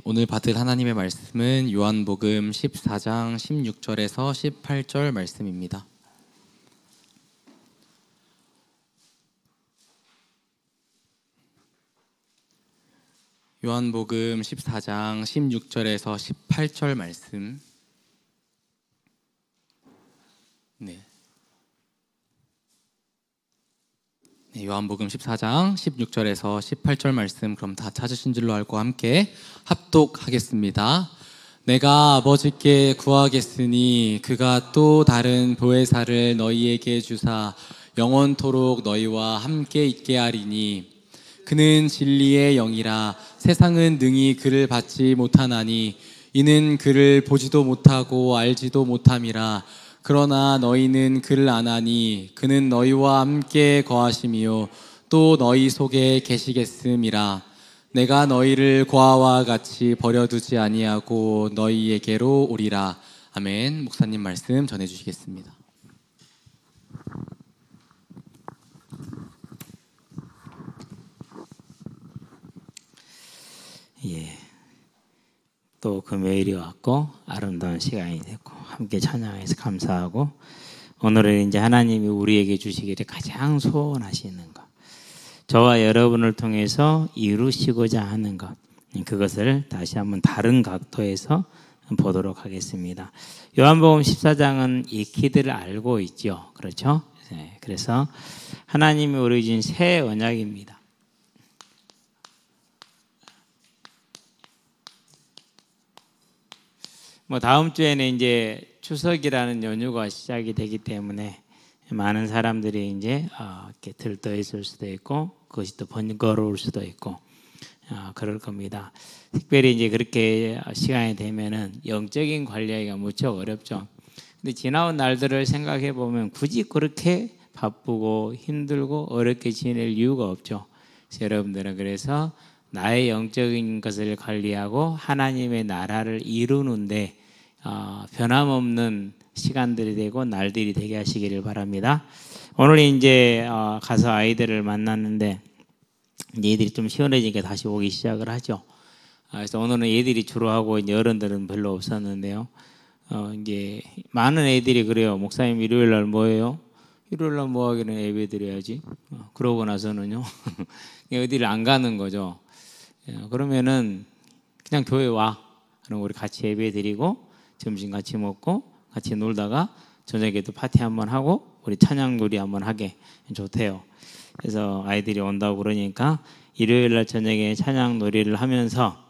오늘 받을 하나님의 말씀은 요한복음 14장 16절에서 18절 말씀입니다. 요한복음 14장 16절에서 18절 말씀. 요한복음 14장 16절에서 18절 말씀, 그럼 다 찾으신 줄로 알고 함께 합독하겠습니다. 내가 아버지께 구하겠으니 그가 또 다른 보혜사를 너희에게 주사 영원토록 너희와 함께 있게 하리니 그는 진리의 영이라. 세상은 능히 그를 받지 못하나니 이는 그를 보지도 못하고 알지도 못함이라. 그러나 너희는 그를 아나니 그는 너희와 함께 거하심이요 또 너희 속에 계시겠음이라. 내가 너희를 고아와 같이 버려두지 아니하고 너희에게로 오리라. 아멘. 목사님 말씀 전해주시겠습니다. 또 금요일이 왔고 아름다운 시간이 됐고 함께 찬양해서 감사하고, 오늘은 이제 하나님이 우리에게 주시기를 가장 소원하시는 것, 저와 여러분을 통해서 이루시고자 하는 것, 그것을 다시 한번 다른 각도에서 보도록 하겠습니다. 요한복음 14장은 익히들 알고 있죠. 그렇죠? 그래서 하나님이 우리 주신 새 언약입니다. 다음 주에는 이제 추석이라는 연휴가 시작이 되기 때문에 많은 사람들이 이제 이렇게 들떠 있을 수도 있고, 그것이 또 번거로울 수도 있고 그럴 겁니다. 특별히 이제 그렇게 시간이 되면은 영적인 관리하기가 무척 어렵죠. 근데 지나온 날들을 생각해 보면 굳이 그렇게 바쁘고 힘들고 어렵게 지낼 이유가 없죠. 그래서 여러분들은 그래서 나의 영적인 것을 관리하고 하나님의 나라를 이루는데 변함없는 시간들이 되고 날들이 되게 하시기를 바랍니다. 오늘 이제 가서 아이들을 만났는데 이제 애들이 좀 시원해지니까 다시 오기 시작을 하죠. 그래서 오늘은 애들이 주로 하고 이제 어른들은 별로 없었는데요. 이제 많은 애들이 그래요. 목사님 일요일 날 뭐예요? 일요일 날 뭐 하기는 예배 드려야지. 그러고 나서는요 어디를 안 가는 거죠. 그러면은 그냥 교회 와. 그럼 우리 같이 예배 드리고 점심 같이 먹고 같이 놀다가 저녁에도 파티 한번 하고 우리 찬양 놀이 한번 하게 좋대요. 그래서 아이들이 온다고 그러니까 일요일 날 저녁에 찬양 놀이를 하면서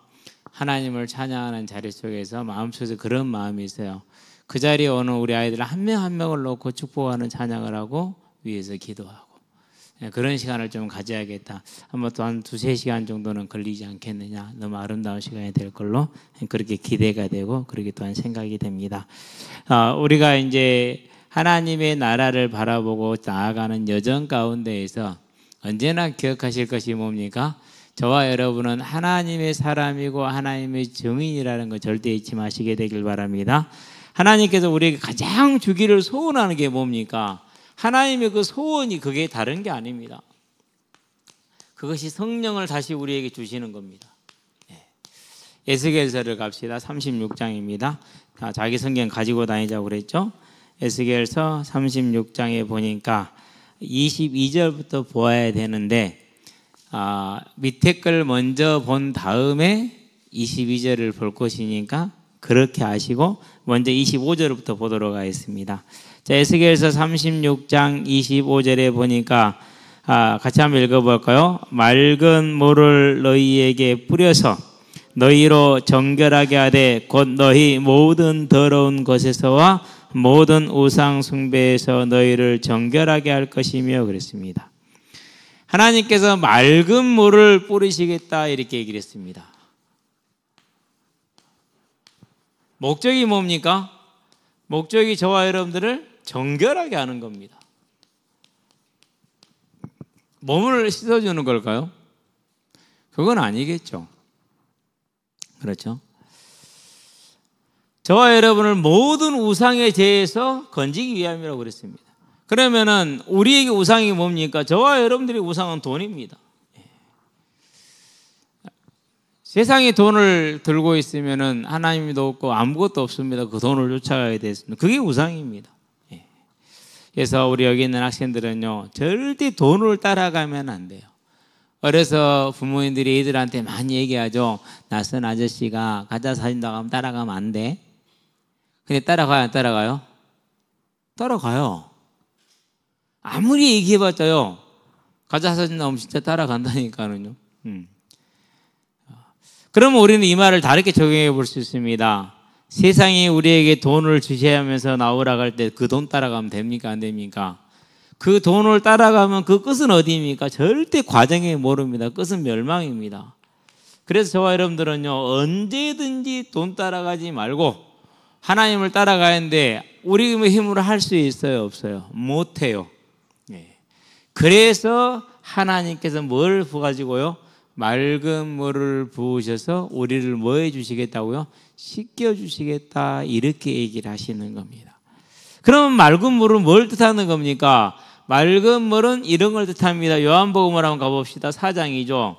하나님을 찬양하는 자리 속에서 마음속에서 그런 마음이 있어요. 그 자리에 오는 우리 아이들 한 명 한 명을 놓고 축복하는 찬양을 하고 위에서 기도하고 그런 시간을 좀 가져야겠다. 한번 또 한 2-3시간 정도는 걸리지 않겠느냐. 너무 아름다운 시간이 될 걸로 그렇게 기대가 되고 그렇게 또한 생각이 됩니다. 우리가 이제 하나님의 나라를 바라보고 나아가는 여정 가운데에서 언제나 기억하실 것이 뭡니까? 저와 여러분은 하나님의 사람이고 하나님의 증인이라는 거 절대 잊지 마시게 되길 바랍니다. 하나님께서 우리에게 가장 주기를 소원하는 게 뭡니까? 하나님의 그 소원이 그게 다른 게 아닙니다. 그것이 성령을 다시 우리에게 주시는 겁니다. 에스겔서를 갑시다. 36장입니다. 자기 성경 가지고 다니자고 그랬죠. 에스겔서 36장에 보니까 22절부터 보아야 되는데 밑에 걸 먼저 본 다음에 22절을 볼 것이니까 그렇게 하시고 먼저 25절부터 보도록 하겠습니다. 자, 에스겔서 36장 25절에 보니까 같이 한번 읽어볼까요? 맑은 물을 너희에게 뿌려서 너희로 정결하게 하되 곧 너희 모든 더러운 것에서와 모든 우상 숭배에서 너희를 정결하게 할 것이며 그랬습니다. 하나님께서 맑은 물을 뿌리시겠다 이렇게 얘기를 했습니다. 목적이 뭡니까? 목적이 저와 여러분들을 정결하게 하는 겁니다. 몸을 씻어주는 걸까요? 그건 아니겠죠. 그렇죠? 저와 여러분을 모든 우상의 죄에서 건지기 위함이라고 그랬습니다. 그러면은 우리에게 우상이 뭡니까? 저와 여러분들의 우상은 돈입니다. 세상에 돈을 들고 있으면은 하나님도 없고 아무것도 없습니다. 그 돈을 쫓아가야 됐습니다. 그게 우상입니다. 예. 그래서 우리 여기 있는 학생들은요, 절대 돈을 따라가면 안 돼요. 그래서 부모님들이 애들한테 많이 얘기하죠. 낯선 아저씨가 가짜 사준다고 하면 따라가면 안 돼. 근데 따라가요, 안 따라가요? 따라가요. 아무리 얘기해봤자요, 가짜 사준다고 하면 진짜 따라간다니까는요. 그러면 우리는 이 말을 다르게 적용해 볼 수 있습니다. 세상이 우리에게 돈을 주시하면서 나오라고 할 때 그 돈 따라가면 됩니까? 안 됩니까? 그 돈을 따라가면 그 끝은 어디입니까? 절대 과정에 모릅니다. 끝은 멸망입니다. 그래서 저와 여러분들은요, 언제든지 돈 따라가지 말고 하나님을 따라가야 하는데 우리 힘으로 할 수 있어요? 없어요? 못해요. 그래서 하나님께서 뭘 부어가지고요? 맑은 물을 부으셔서 우리를 뭐 해주시겠다고요? 씻겨주시겠다, 이렇게 얘기를 하시는 겁니다. 그러면 맑은 물은 뭘 뜻하는 겁니까? 맑은 물은 이런 걸 뜻합니다. 요한복음을 한번 가봅시다. 4장이죠.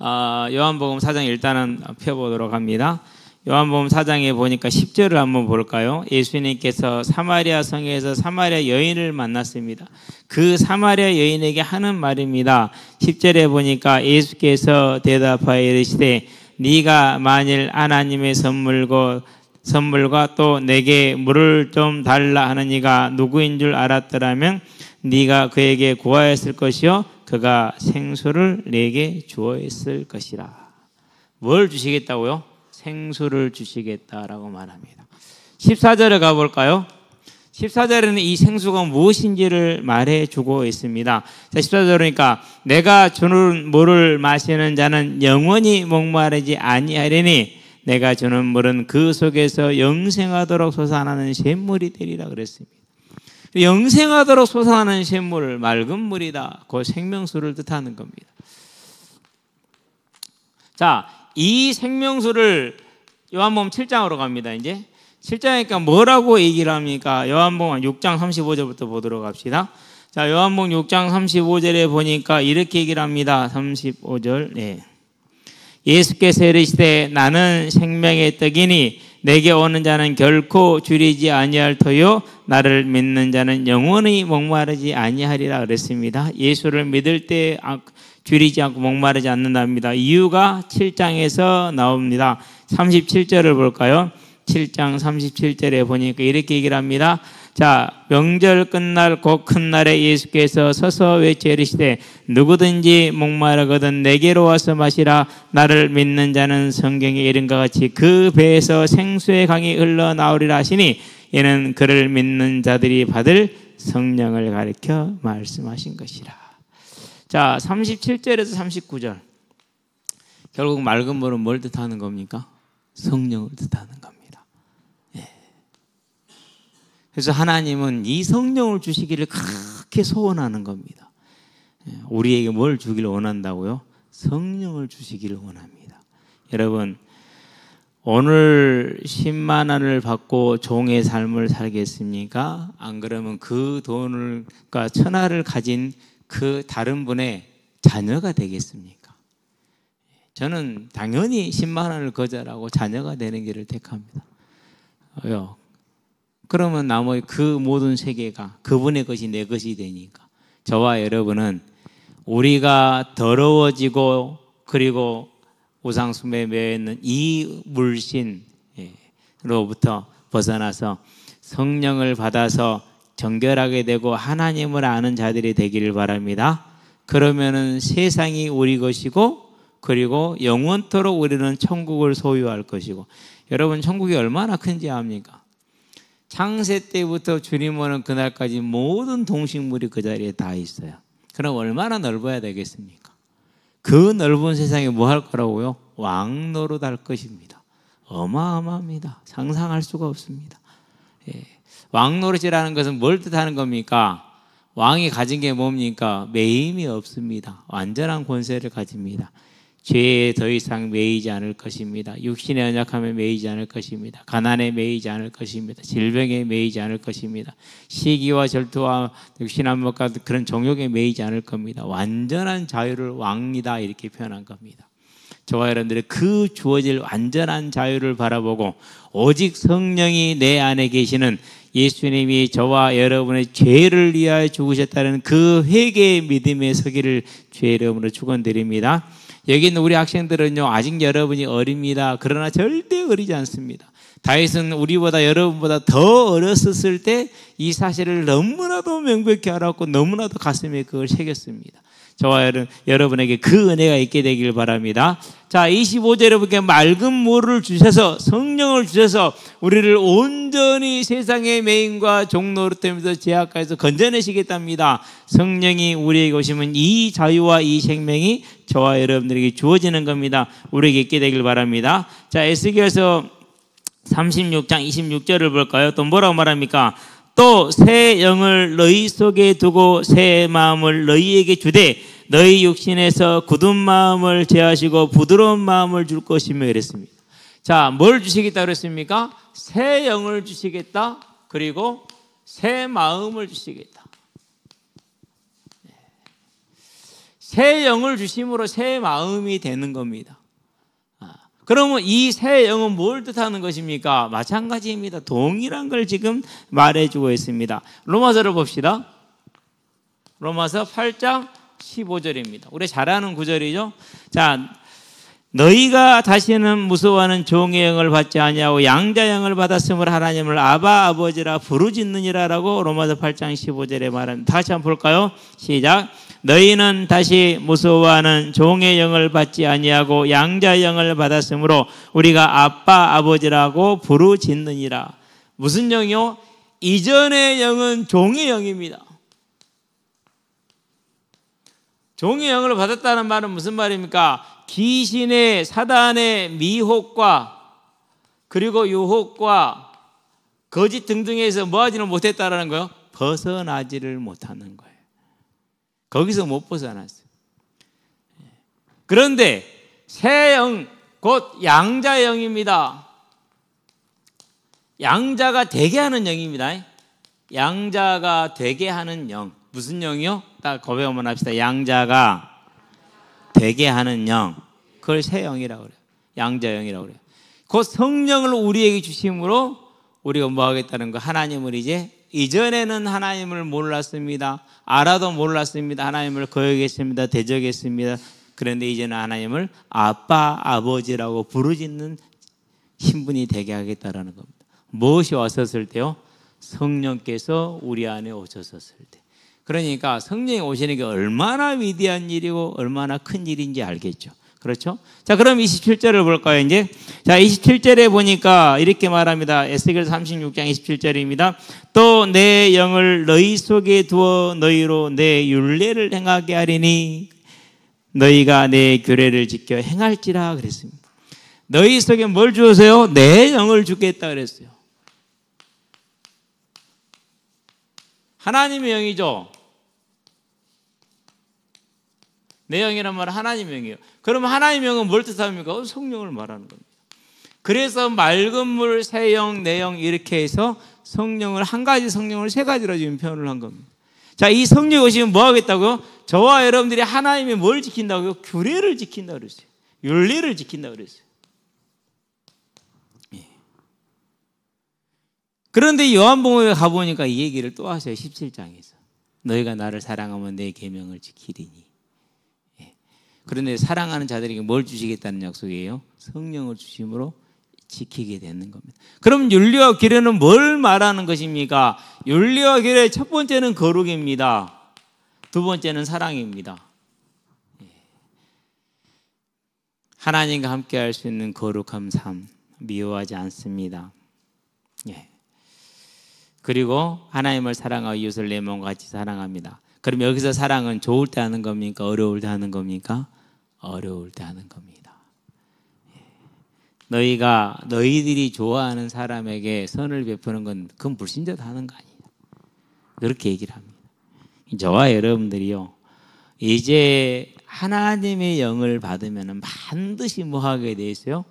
요한복음 4장 일단은 펴보도록 합니다. 요한복음 4장에 보니까 10절을 한번 볼까요? 예수님께서 사마리아 성에서 사마리아 여인을 만났습니다. 그 사마리아 여인에게 하는 말입니다. 10절에 보니까 예수께서 대답하여 이르시되 네가 만일 하나님의 선물과 또 내게 물을 좀 달라 하는 이가 누구인 줄 알았더라면 네가 그에게 구하였을 것이요 그가 생수를 내게 주었을 것이라. 뭘 주시겠다고요? 생수를 주시겠다라고 말합니다. 14절에 가볼까요? 14절에는 이 생수가 무엇인지를 말해주고 있습니다. 자, 14절이니까 내가 주는 물을 마시는 자는 영원히 목마르지 아니하리니 내가 주는 물은 그 속에서 영생하도록 솟아나는 샘물이 되리라 그랬습니다. 영생하도록 솟아나는 샘물, 맑은 물이다. 그 생명수를 뜻하는 겁니다. 자, 이 생명수를 요한복음 7장으로 갑니다. 이제 7장이니까 뭐라고 얘기를 합니까? 요한복음 6장 35절부터 보도록 합시다. 자, 요한복음 6장 35절에 보니까 이렇게 얘기를 합니다. 35절. 네. 예수께서 이르시되 나는 생명의 떡이니 내게 오는 자는 결코 줄이지 아니할 터요 나를 믿는 자는 영원히 목마르지 아니하리라 그랬습니다. 예수를 믿을 때 줄이지 않고 목마르지 않는답니다. 이유가 7장에서 나옵니다. 37절을 볼까요? 7장 37절에 보니까 이렇게 얘기를 합니다. 자, 명절 끝날 곧 큰 날에 예수께서 서서 외쳐 이르시되 누구든지 목마르거든 내게로 와서 마시라. 나를 믿는 자는 성경에 이른과 같이 그 배에서 생수의 강이 흘러나오리라 하시니 이는 그를 믿는 자들이 받을 성령을 가리켜 말씀하신 것이라. 자, 37절에서 39절. 결국 맑은 물은 뭘 뜻하는 겁니까? 성령을 뜻하는 겁니다. 그래서 하나님은 이 성령을 주시기를 그렇게 소원하는 겁니다. 우리에게 뭘 주기를 원한다고요? 성령을 주시기를 원합니다. 여러분, 오늘 10만 원을 받고 종의 삶을 살겠습니까? 안 그러면 그 돈을, 그러니까 천하를 가진 그 다른 분의 자녀가 되겠습니까? 저는 당연히 10만 원을 거절하고 자녀가 되는 길을 택합니다. 왜요? 그러면 나머지 그 모든 세계가 그분의 것이 내 것이 되니까. 저와 여러분은 우리가 더러워지고 그리고 우상숭배에 매여 있는 이 물신으로부터 벗어나서 성령을 받아서 정결하게 되고 하나님을 아는 자들이 되기를 바랍니다. 그러면은 세상이 우리 것이고 그리고 영원토록 우리는 천국을 소유할 것이고. 여러분, 천국이 얼마나 큰지 압니까? 창세 때부터 주님 오는 그날까지 모든 동식물이 그 자리에 다 있어요. 그럼 얼마나 넓어야 되겠습니까? 그 넓은 세상에 뭐 할 거라고요? 왕노릇 할 것입니다. 어마어마합니다. 상상할 수가 없습니다. 왕노릇이라는 것은 뭘 뜻하는 겁니까? 왕이 가진 게 뭡니까? 매임이 없습니다. 완전한 권세를 가집니다. 죄에 더 이상 매이지 않을 것입니다. 육신의 연약함에 매이지 않을 것입니다. 가난에 매이지 않을 것입니다. 질병에 매이지 않을 것입니다. 시기와 절투와 육신한목과 그런 정욕에 매이지 않을 겁니다. 완전한 자유를 왕이다 이렇게 표현한 겁니다. 저와 여러분들이 그 주어질 완전한 자유를 바라보고 오직 성령이 내 안에 계시는 예수님이 저와 여러분의 죄를 위하여 죽으셨다는 그 회개의 믿음의 서기를 주의 이름으로 축원드립니다. 여기 있는 우리 학생들은요, 아직 여러분이 어립니다. 그러나 절대 어리지 않습니다. 다윗은 우리보다 여러분보다 더 어렸었을 때 이 사실을 너무나도 명백히 알았고 너무나도 가슴에 그걸 새겼습니다. 저와 여러분에게 그 은혜가 있게 되길 바랍니다. 자, 25절에 여러분께 맑은 물을 주셔서 성령을 주셔서 우리를 온전히 세상의 매임과 종노릇됨에서 제약까지서 건져내시겠답니다. 성령이 우리에게 오시면 이 자유와 이 생명이 저와 여러분들에게 주어지는 겁니다. 우리에게 있게 되길 바랍니다. 자, 에스겔서 36장 26절을 볼까요? 또 뭐라고 말합니까? 또 새 영을 너희 속에 두고 새 마음을 너희에게 주되 너희 육신에서 굳은 마음을 제하시고 부드러운 마음을 줄 것이며 이랬습니다. 자, 뭘 주시겠다 그랬습니까? 새 영을 주시겠다. 그리고 새 마음을 주시겠다. 새 영을 주심으로 새 마음이 되는 겁니다. 그러면 이 새 영은 뭘 뜻하는 것입니까? 마찬가지입니다. 동일한 걸 지금 말해주고 있습니다. 로마서를 봅시다. 로마서 8장 15절입니다. 우리 잘 아는 구절이죠. 자, 너희가 다시는 무서워하는 종의 영을 받지 아니하고 양자 영을 받았으므로 하나님을 아바 아버지라 부르짖느니라라고 로마서 8장 15절에 말합니다. 다시 한번 볼까요? 시작. 너희는 다시 무서워하는 종의 영을 받지 아니하고 양자 영을 받았으므로 우리가 아빠 아버지라고 부르짖느니라. 무슨 영이요? 이전의 영은 종의 영입니다. 종의 영을 받았다는 말은 무슨 말입니까? 귀신의 사단의 미혹과 그리고 유혹과 거짓 등등에서 뭐하지는 못했다라는 거예요. 벗어나지를 못하는 거예요. 거기서 못 벗어났어요. 그런데 새 영, 곧 양자 영입니다. 양자가 되게 하는 영입니다. 양자가 되게 하는 영. 무슨 영이요? 딱 고백 한번 합시다. 양자가 되게 하는 영. 그걸 새 영이라고 그래요. 양자 영이라고 그래요. 그 성령을 우리에게 주심으로 우리가 뭐 하겠다는 거. 하나님을 이전에는 하나님을 몰랐습니다. 알아도 몰랐습니다. 하나님을 거역했습니다. 대적했습니다. 그런데 이제는 하나님을 아빠, 아버지라고 부르짖는 신분이 되게 하겠다라는 겁니다. 무엇이 왔었을 때요? 성령께서 우리 안에 오셨었을 때. 그러니까 성령이 오시는 게 얼마나 위대한 일이고 얼마나 큰 일인지 알겠죠. 그렇죠? 자, 그럼 27절을 볼까요, 이제? 자, 27절에 보니까 이렇게 말합니다. 에스겔 36장 27절입니다. 또 내 영을 너희 속에 두어 너희로 내 율례를 행하게 하리니 너희가 내 규례를 지켜 행할지라 그랬습니다. 너희 속에 뭘 주세요? 내 영을 주겠다 그랬어요. 하나님의 영이죠. 내 영이란 말은 하나님의 영이에요. 그러면 하나님의 영은 뭘 뜻합니까? 성령을 말하는 겁니다. 그래서 맑은 물, 새 영, 내 영 이렇게 해서 성령을 한 가지 성령을 세 가지로 지금 표현을 한 겁니다. 자, 이 성령이 오시면 뭐 하겠다고요? 저와 여러분들이 하나님이 뭘 지킨다고요? 규례를 지킨다고 그랬어요. 윤리를 지킨다고 그랬어요. 예. 그런데 요한복음에 가보니까 이 얘기를 또 하세요. 17장에서. 너희가 나를 사랑하면 내 계명을 지키리니. 그런데 사랑하는 자들에게 뭘 주시겠다는 약속이에요? 성령을 주심으로 지키게 되는 겁니다. 그럼 윤리와 규례는 뭘 말하는 것입니까? 윤리와 규례 첫 번째는 거룩입니다. 두 번째는 사랑입니다. 하나님과 함께 할 수 있는 거룩한 삶 미워하지 않습니다. 그리고 하나님을 사랑하고 이웃을 내 몸과 같이 사랑합니다. 그럼 여기서 사랑은 좋을 때 하는 겁니까? 어려울 때 하는 겁니까? 어려울 때 하는 겁니다. 너희들이 좋아하는 사람에게 선을 베푸는 건 그건 불신자도 하는 거 아니에요. 그렇게 얘기를 합니다. 저와 여러분들이요, 이제 하나님의 영을 받으면 반드시 뭐 하게 돼 있어요?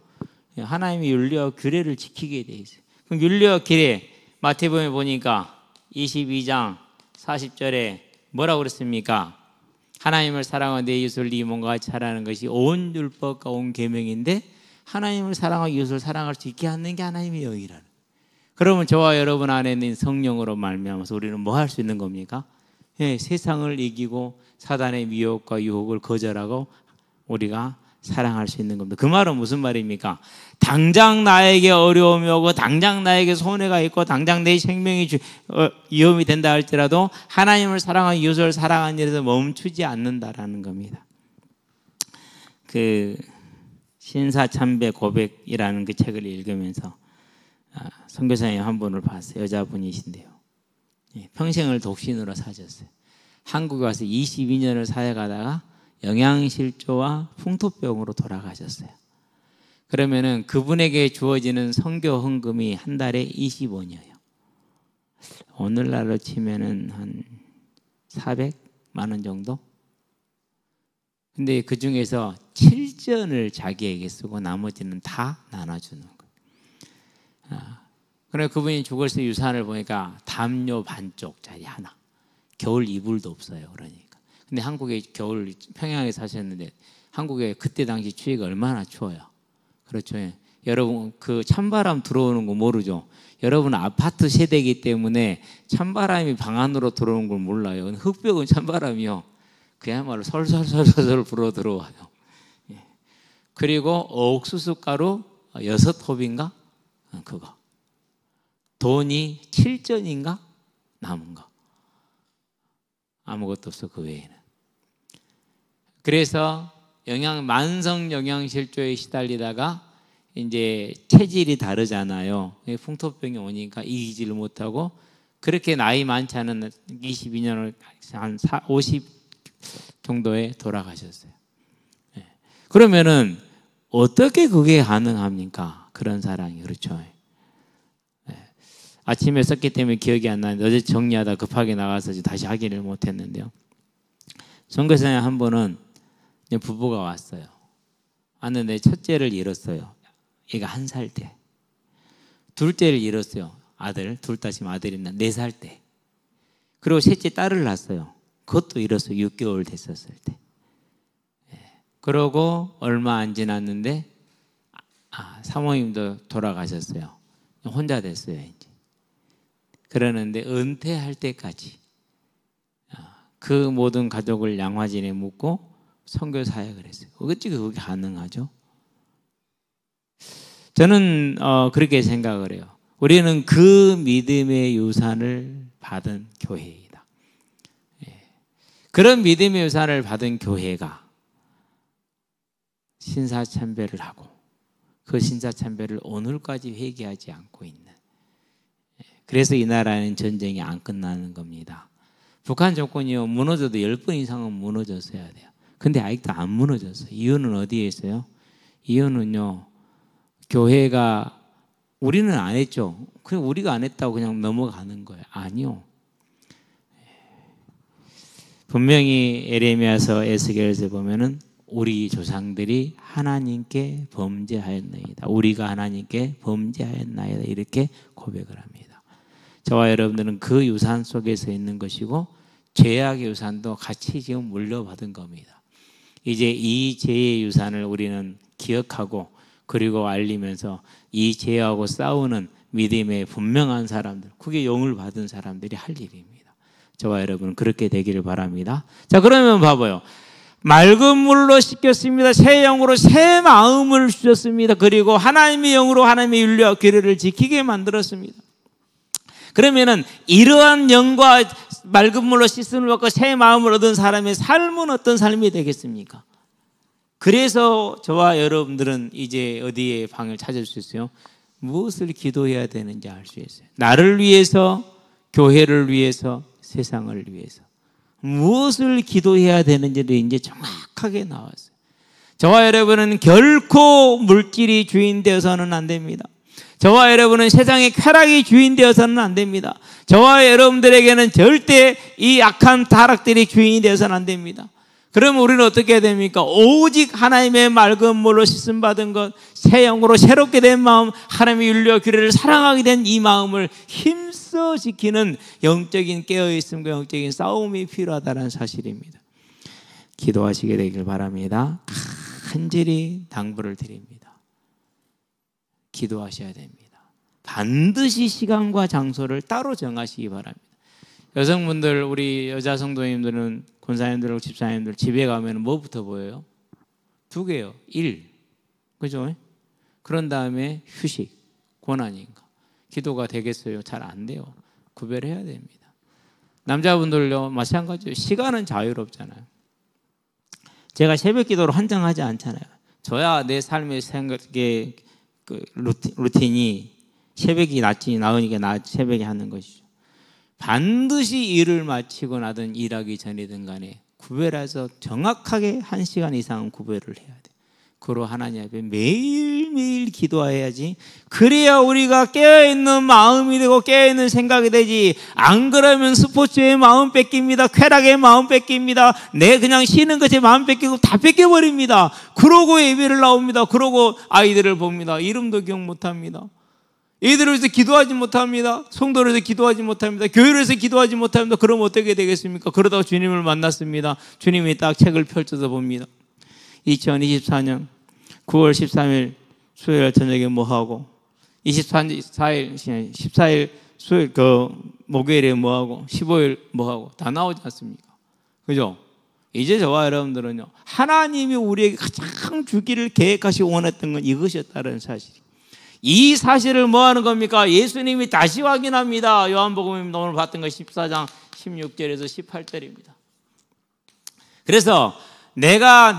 하나님의 윤리와 규례를 지키게 돼 있어요. 그럼 윤리와 규례 마태복음에 보니까 22장 40절에 뭐라고 그랬습니까? 하나님을 사랑하고 내 이웃을 네 몸과 같이 하라는 것이 온 율법과 온 계명인데 하나님을 사랑하고 이웃을 사랑할 수 있게 하는 게 하나님의 영이라는. 그러면 저와 여러분 안에 있는 성령으로 말미암아서 우리는 뭐 할 수 있는 겁니까? 예, 세상을 이기고 사단의 미혹과 유혹을 거절하고 우리가 사랑할 수 있는 겁니다. 그 말은 무슨 말입니까? 당장 나에게 어려움이 오고 당장 나에게 손해가 있고 당장 내 생명이 위험이 된다 할지라도 하나님을 사랑하고 이웃을 사랑하는 일에서 멈추지 않는다라는 겁니다. 그 신사참배 고백이라는 그 책을 읽으면서 선교사님 한 분을 봤어요. 여자분이신데요. 평생을 독신으로 사셨어요. 한국에 와서 22년을 살아가다가 영양실조와 풍토병으로 돌아가셨어요. 그러면은 그분에게 주어지는 선교 헌금이 한 달에 20원이에요. 오늘날로 치면은 한 400만 원 정도? 근데 그 중에서 7전을 자기에게 쓰고 나머지는 다 나눠주는 거예요. 그래 그분이 죽었을 때 유산을 보니까 담요 반쪽짜리 하나. 겨울 이불도 없어요. 그러니까. 근데 한국에 겨울 평양에 사셨는데 한국에 그때 당시 추위가 얼마나 추워요. 그렇죠. 여러분 그 찬바람 들어오는 거 모르죠. 여러분 아파트 세대이기 때문에 찬바람이 방 안으로 들어오는 걸 몰라요. 흙벽은 찬바람이요. 그야말로 설설설설 불어 들어와요. 그리고 옥수수 가루 6홉인가? 그거. 돈이 7전인가? 남은 거. 아무것도 없어 그 외에는. 그래서 만성 영양실조에 시달리다가 이제 체질이 다르잖아요. 풍토병이 오니까 이기지를 못하고 그렇게 나이 많지 않은 22년을 한 50 정도에 돌아가셨어요. 그러면은 어떻게 그게 가능합니까? 그런 사랑이. 그렇죠. 아침에 썼기 때문에 기억이 안 나는데 어제 정리하다 급하게 나가서 다시 확인을 못했는데요. 선교사님 한 분은 부부가 왔어요. 왔는데 첫째를 잃었어요. 얘가 1살 때. 둘째를 잃었어요. 아들, 둘 다 지금 아들이 4살 때. 그리고 셋째 딸을 낳았어요. 그것도 잃었어요. 6개월 됐었을 때. 그러고 얼마 안 지났는데 사모님도 돌아가셨어요. 혼자 됐어요. 이제. 그러는데 은퇴할 때까지 그 모든 가족을 양화진에 묻고 선교 사역을 했어요. 어떻게 그게 가능하죠? 저는 그렇게 생각을 해요. 우리는 그 믿음의 유산을 받은 교회이다. 그런 믿음의 유산을 받은 교회가 신사참배를 하고 그 신사참배를 오늘까지 회개하지 않고 있는. 그래서 이 나라는 전쟁이 안 끝나는 겁니다. 북한 정권이요 무너져도 10번 이상은 무너졌어야 돼요. 근데 아직도 안 무너졌어요. 이유는 어디에 있어요? 이유는요 교회가 우리는 안 했죠. 그냥 우리가 안 했다고 그냥 넘어가는 거예요. 아니요. 분명히 에레미야서 에스겔에서 보면은 우리 조상들이 하나님께 범죄하였나이다. 우리가 하나님께 범죄하였나이다. 이렇게 고백을 합니다. 저와 여러분들은 그 유산 속에서 있는 것이고 죄악의 유산도 같이 지금 물려받은 겁니다. 이제 이 죄의 유산을 우리는 기억하고 그리고 알리면서 이 죄하고 싸우는 믿음의 분명한 사람들, 그게 영을 받은 사람들이 할 일입니다. 저와 여러분은 그렇게 되기를 바랍니다. 자, 그러면 봐봐요. 맑은 물로 씻겼습니다. 새 영으로 새 마음을 주셨습니다. 그리고 하나님의 영으로 하나님의 윤리와 규례를 지키게 만들었습니다. 그러면은 이러한 영과 맑은 물로 씻음을 받고 새 마음을 얻은 사람의 삶은 어떤 삶이 되겠습니까? 그래서 저와 여러분들은 이제 어디에 방을 찾을 수 있어요? 무엇을 기도해야 되는지 알 수 있어요. 나를 위해서, 교회를 위해서, 세상을 위해서 무엇을 기도해야 되는지를 이제 정확하게 나왔어요. 저와 여러분은 결코 물질이 주인 되어서는 안 됩니다. 저와 여러분은 세상의 쾌락이 주인 되어서는 안 됩니다. 저와 여러분들에게는 절대 이 악한 타락들이 주인이 되어서는 안 됩니다. 그러면 우리는 어떻게 해야 됩니까? 오직 하나님의 맑은 물로 씻음 받은 것, 새 영으로 새롭게 된 마음, 하나님의 윤리와 규례를 사랑하게 된 이 마음을 힘써 지키는 영적인 깨어있음과 영적인 싸움이 필요하다는 사실입니다. 기도하시게 되길 바랍니다. 간절히 당부를 드립니다. 기도하셔야 됩니다. 반드시 시간과 장소를 따로 정하시기 바랍니다. 여성분들, 우리 여자 성도님들은, 권사님들, 집사님들 집에 가면 뭐부터 보여요? 두 개요. 일, 그죠? 그런 다음에 휴식, 고난인가. 기도가 되겠어요? 잘 안 돼요. 구별해야 됩니다. 남자분들요 마찬가지예요. 시간은 자유롭잖아요. 제가 새벽 기도를 한정하지 않잖아요. 저야 내 삶의 생각의 그 루틴이 새벽이 나으니까 새벽에 하는 것이죠. 반드시 일을 마치고 나든 일하기 전이든 간에 구별해서 정확하게 1시간 이상은 구별을 해야 돼. 그로 하나님 앞에 매일매일 기도해야지. 그래야 우리가 깨어있는 마음이 되고 깨어있는 생각이 되지. 안 그러면 스포츠에 마음 뺏깁니다. 쾌락에 마음 뺏깁니다. 내 그냥 쉬는 것에 마음 뺏기고 다 뺏겨버립니다. 그러고 예배를 나옵니다. 그러고 아이들을 봅니다. 이름도 기억 못합니다. 애들을 위해서 기도하지 못합니다. 성도를 위해서 기도하지 못합니다. 교회를 위해서 기도하지 못합니다. 그럼 어떻게 되겠습니까? 그러다가 주님을 만났습니다. 주님이 딱 책을 펼쳐서 봅니다. 2024년 9월 13일 수요일 저녁에 뭐하고 14일 수요일 목요일에 뭐하고 15일 뭐하고 다 나오지 않습니까? 그죠? 이제 저와 여러분들은요 하나님이 우리에게 가장 주기를 계획하시고 원했던 건 이것이었다는 사실. 이 사실을 뭐 하는 겁니까? 예수님이 다시 확인합니다. 요한복음입니다. 오늘 봤던 거 14장 16절에서 18절입니다. 그래서 내가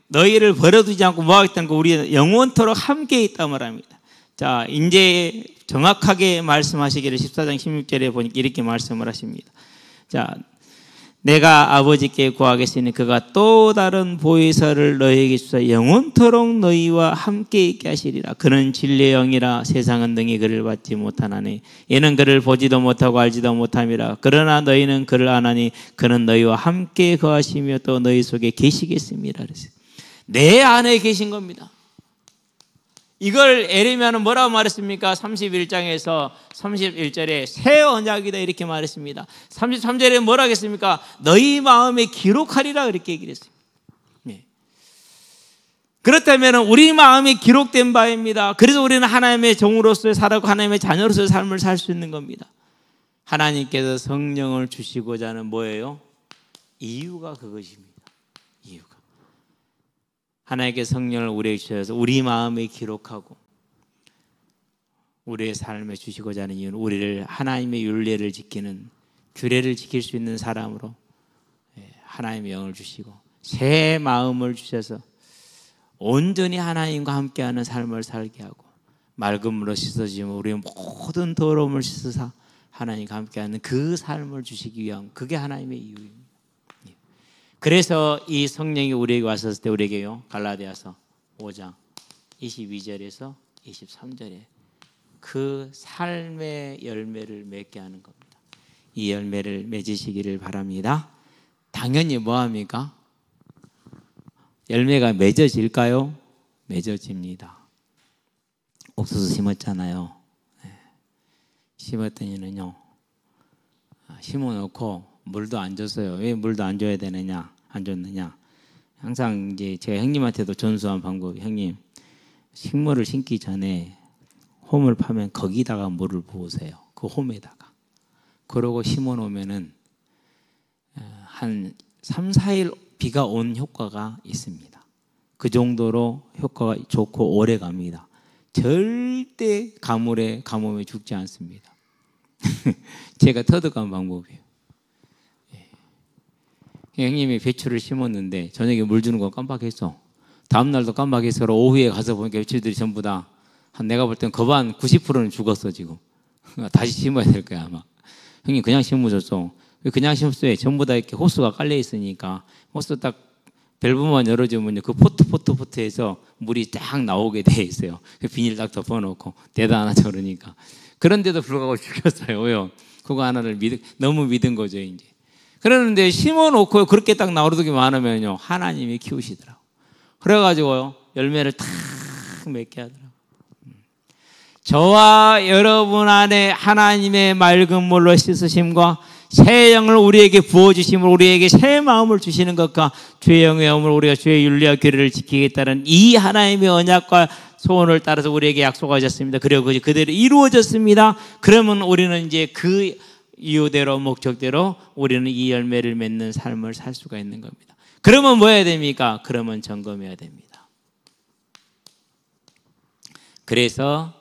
너희를 버려두지 않고 모아있다는 거 우리는 영원토록 함께 있다 말합니다. 자, 이제 정확하게 말씀하시기를 14장 16절에 보니까 이렇게 말씀을 하십니다. 자, 내가 아버지께 구하겠으니 그가 또 다른 보혜사를 너희에게 주사 영원토록 너희와 함께 있게 하시리라. 그는 진리의 영이라 세상은 능히 그를 받지 못하나니 이는 그를 보지도 못하고 알지도 못함이라. 그러나 너희는 그를 아나니 그는 너희와 함께 거하시며 또 너희 속에 계시겠습니다. 그랬어요. 내 안에 계신 겁니다. 이걸 에레미야는 뭐라고 말했습니까? 31장에서 31절에 새 언약이다 이렇게 말했습니다. 33절에 뭐라고 했습니까? 너희 마음에 기록하리라 이렇게 얘기를 했습니다. 네. 그렇다면 우리 마음에 기록된 바입니다. 그래서 우리는 하나님의 종으로서 살아가고 하나님의 자녀로서의 삶을 살 수 있는 겁니다. 하나님께서 성령을 주시고자 하는 뭐예요? 이유가 그것입니다. 이유가. 하나님께 성령을 우리에게 주셔서 우리 마음에 기록하고 우리의 삶에 주시고자 하는 이유는 우리를 하나님의 율례를 지키는 규례를 지킬 수 있는 사람으로 하나님의 영을 주시고 새 마음을 주셔서 온전히 하나님과 함께하는 삶을 살게 하고 맑은 물로 씻어지면 우리의 모든 더러움을 씻으사 하나님과 함께하는 그 삶을 주시기 위한 그게 하나님의 이유입니다. 그래서 이 성령이 우리에게 왔었을 때 우리에게요 갈라디아서 5장 22절에서 23절에 그 삶의 열매를 맺게 하는 겁니다. 이 열매를 맺으시기를 바랍니다. 당연히 뭐합니까? 열매가 맺어질까요? 맺어집니다. 옥수수 심었잖아요. 심었더니는요 심어놓고 물도 안 줬어요. 왜 물도 안 줘야 되느냐? 안 줬느냐? 항상 이제 제가 형님한테도 전수한 방법이 형님 식물을 심기 전에 홈을 파면 거기다가 물을 부으세요. 그 홈에다가. 그러고 심어 놓으면은 한 3, 4일 비가 온 효과가 있습니다. 그 정도로 효과가 좋고 오래 갑니다. 절대 가뭄에 죽지 않습니다. 제가 터득한 방법이에요. 형님이 배추를 심었는데 저녁에 물 주는 거 깜빡했어. 다음날도 깜빡했어. 오후에 가서 보니까 배추들이 전부 다 내가 볼 땐 거반 90%는 죽었어 지금. 다시 심어야 될 거야 아마. 형님 그냥 심으셨어. 그냥 심었어요. 전부 다 이렇게 호스가 깔려 있으니까 호스 딱 밸브만 열어주면 그 포트에서 물이 딱 나오게 돼 있어요. 그 비닐 딱 덮어놓고 대단하죠 그러니까. 그런데도 불구하고 죽였어요. 왜요? 그거 하나를 너무 믿은 거죠 이제. 그러는데 심어놓고 그렇게 딱 나오르게 많으면요 하나님이 키우시더라고. 그래가지고요 열매를 탁 맺게 하더라고. 저와 여러분 안에 하나님의 맑은 물로 씻으심과 새 영을 우리에게 부어주심으로 우리에게 새 마음을 주시는 것과 주의 영의 마음을 우리가 주의 윤리와 규례를 지키겠다는 이 하나님의 언약과 소원을 따라서 우리에게 약속하셨습니다. 그리고 그대로 이루어졌습니다. 그러면 우리는 이제 그 이유대로 목적대로 우리는 이 열매를 맺는 삶을 살 수가 있는 겁니다. 그러면 뭐 해야 됩니까? 그러면 점검해야 됩니다. 그래서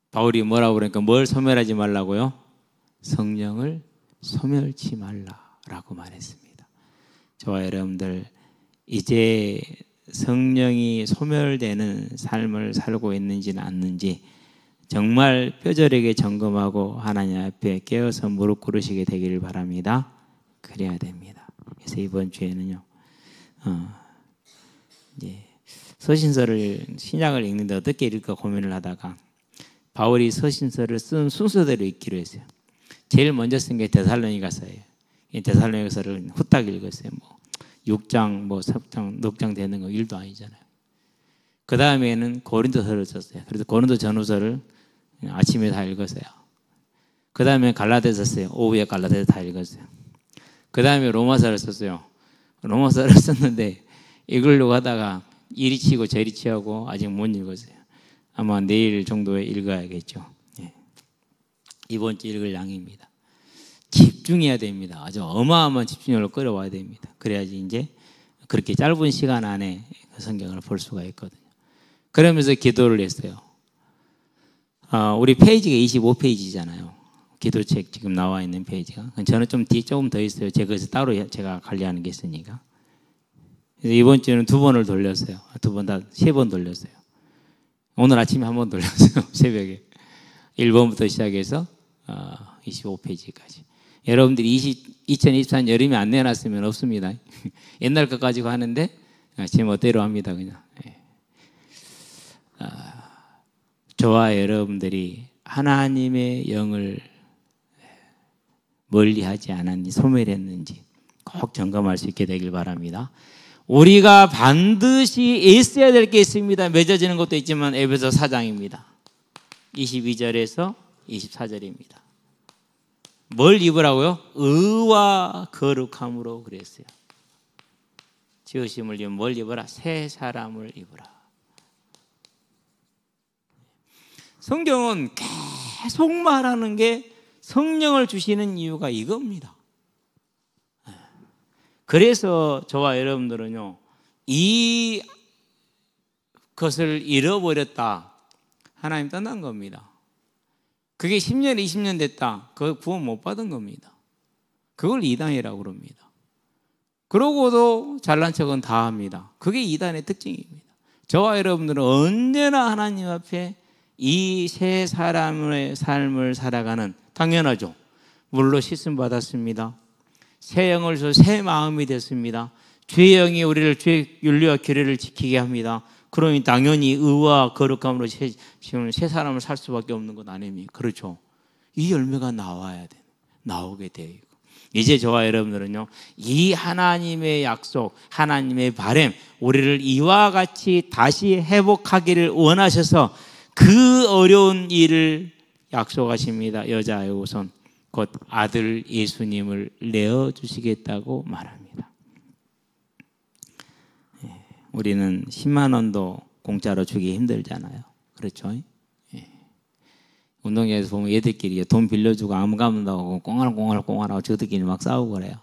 바울이 뭐라고 그러니까 뭘 소멸하지 말라고요? 성령을 소멸치 말라라고 말했습니다. 저와 여러분들 이제 성령이 소멸되는 삶을 살고 있는지는 않는지 정말 뼈저리게 점검하고 하나님 앞에 깨어서 무릎 꿇으시게 되기를 바랍니다. 그래야 됩니다. 그래서 이번 주에는요, 이제 서신서를 신약을 읽는데 어떻게 읽을까 고민을 하다가 바울이 서신서를 쓴 순서대로 읽기로 했어요. 제일 먼저 쓴 게 데살로니가서예요. 이 데살로니가서를 후딱 읽었어요. 뭐 6장, 뭐 3장, 넉 장 되는 거 일도 아니잖아요. 그 다음에는 고린도서를 썼어요. 그래서 고린도 전후서를 아침에 다 읽었어요. 그 다음에 갈라디아서 썼어요. 오후에 갈라디아서 다 읽었어요. 그 다음에 로마서를 썼어요. 로마서를 썼는데 읽으려고 하다가 이리 치고 저리 치고 아직 못 읽었어요. 아마 내일 정도에 읽어야겠죠. 예. 이번 주 읽을 양입니다. 집중해야 됩니다. 아주 어마어마한 집중력을 끌어와야 됩니다. 그래야지 이제 그렇게 짧은 시간 안에 그 성경을 볼 수가 있거든요. 그러면서 기도를 했어요. 우리 페이지가 25페이지잖아요. 기도책 지금 나와 있는 페이지가. 저는 좀 뒤에 조금 더 있어요. 제가 따로 제가 관리하는 게 있으니까. 그래서 이번 주에는 2번을 돌렸어요. 2번 다 3번 돌렸어요. 오늘 아침에 1번 돌렸어요. 새벽에. 1번부터 시작해서 25페이지까지. 여러분들이 2024년 여름에 안 내놨으면 없습니다. 옛날 것 가지고 하는데 제 멋대로 합니다. 그냥. 저와 여러분들이 하나님의 영을 멀리하지 않았는지 소멸했는지 꼭 점검할 수 있게 되길 바랍니다. 우리가 반드시 애써야 될 게 있습니다. 맺어지는 것도 있지만 에베소 4장입니다. 22절에서 24절입니다. 뭘 입으라고요? 의와 거룩함으로 그랬어요. 지으심을 위해 뭘 입어라? 새 사람을 입어라. 성경은 계속 말하는 게 성령을 주시는 이유가 이겁니다. 그래서 저와 여러분들은요, 이 것을 잃어버렸다. 하나님 떠난 겁니다. 그게 10년, 20년 됐다. 그거 구원 못 받은 겁니다. 그걸 이단이라고 그럽니다. 그러고도 잘난 척은 다 합니다. 그게 이단의 특징입니다. 저와 여러분들은 언제나 하나님 앞에 이 새 사람의 삶을 살아가는, 당연하죠. 물로 씻음 받았습니다. 새 영을 줘 새 마음이 됐습니다. 주의 영이 우리를 주의 윤리와 규례를 지키게 합니다. 그러니 당연히 의와 거룩함으로 새 사람을 살 수밖에 없는 것 아닙니까? 그렇죠. 이 열매가 나와야 돼. 나오게 되어 있고. 이제 저와 여러분들은요, 이 하나님의 약속, 하나님의 바람, 우리를 이와 같이 다시 회복하기를 원하셔서 그 어려운 일을 약속하십니다. 여자의 우선 곧 아들 예수님을 내어주시겠다고 말합니다. 우리는 10만 원도 공짜로 주기 힘들잖아요. 그렇죠? 운동장에서 보면 얘들끼리 돈 빌려주고 아무 감도 하고 꽁알하고 저들끼리 막 싸우고 그래요.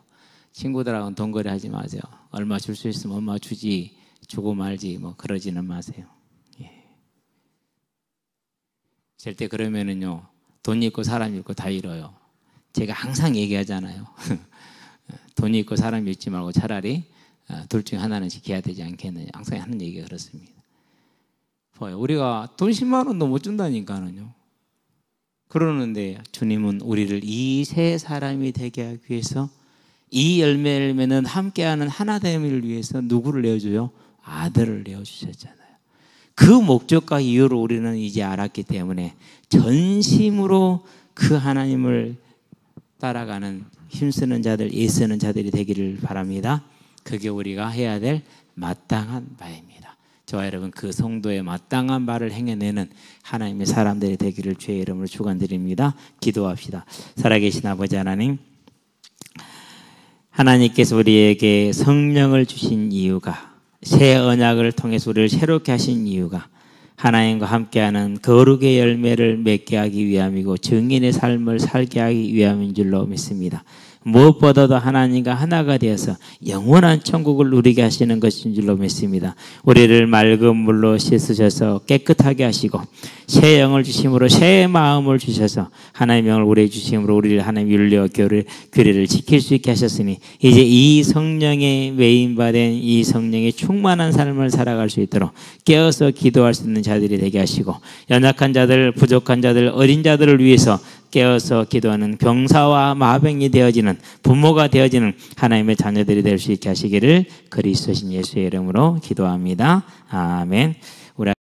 친구들하고는 돈거래 하지 마세요. 얼마 줄 수 있으면 얼마 주지, 주고 말지 뭐 그러지는 마세요. 절대 그러면은요, 돈 있고 사람 있고 다 잃어요. 제가 항상 얘기하잖아요. 돈 있고 사람 잃지 말고 차라리 둘 중에 하나는 지켜야 되지 않겠느냐. 항상 하는 얘기가 그렇습니다. 봐요. 우리가 돈 10만 원도 못 준다니까는요. 그러는데 주님은 우리를 이 새 사람이 되게 하기 위해서 이 열매를 맺는 함께하는 하나됨을 위해서 누구를 내어줘요? 아들을 내어주셨잖아요. 그 목적과 이유를 우리는 이제 알았기 때문에 전심으로 그 하나님을 따라가는 힘쓰는 자들, 애쓰는 자들이 되기를 바랍니다. 그게 우리가 해야 될 마땅한 바입니다. 저와 여러분 그 성도의 마땅한 바를 행해내는 하나님의 사람들이 되기를 주의 이름으로 축원드립니다. 기도합시다. 살아계신 아버지 하나님, 하나님께서 우리에게 성령을 주신 이유가, 새 언약을 통해서 우리를 새롭게 하신 이유가 하나님과 함께하는 거룩의 열매를 맺게 하기 위함이고 증인의 삶을 살게 하기 위함인 줄로 믿습니다. 무엇보다도 하나님과 하나가 되어서 영원한 천국을 누리게 하시는 것인 줄로 믿습니다. 우리를 맑은 물로 씻으셔서 깨끗하게 하시고 새 영을 주심으로 새 마음을 주셔서 하나님의 영을 우리에게 주심으로 우리를 하나님 윤리와 규례를 지킬 수 있게 하셨으니 이제 이 성령에 메인받은 이 성령의 충만한 삶을 살아갈 수 있도록 깨어서 기도할 수 있는 자들이 되게 하시고 연약한 자들, 부족한 자들, 어린 자들을 위해서 깨어서 기도하는 병사와 마병이 되어지는 부모가 되어지는 하나님의 자녀들이 될 수 있게 하시기를 그리스도신 예수의 이름으로 기도합니다. 아멘.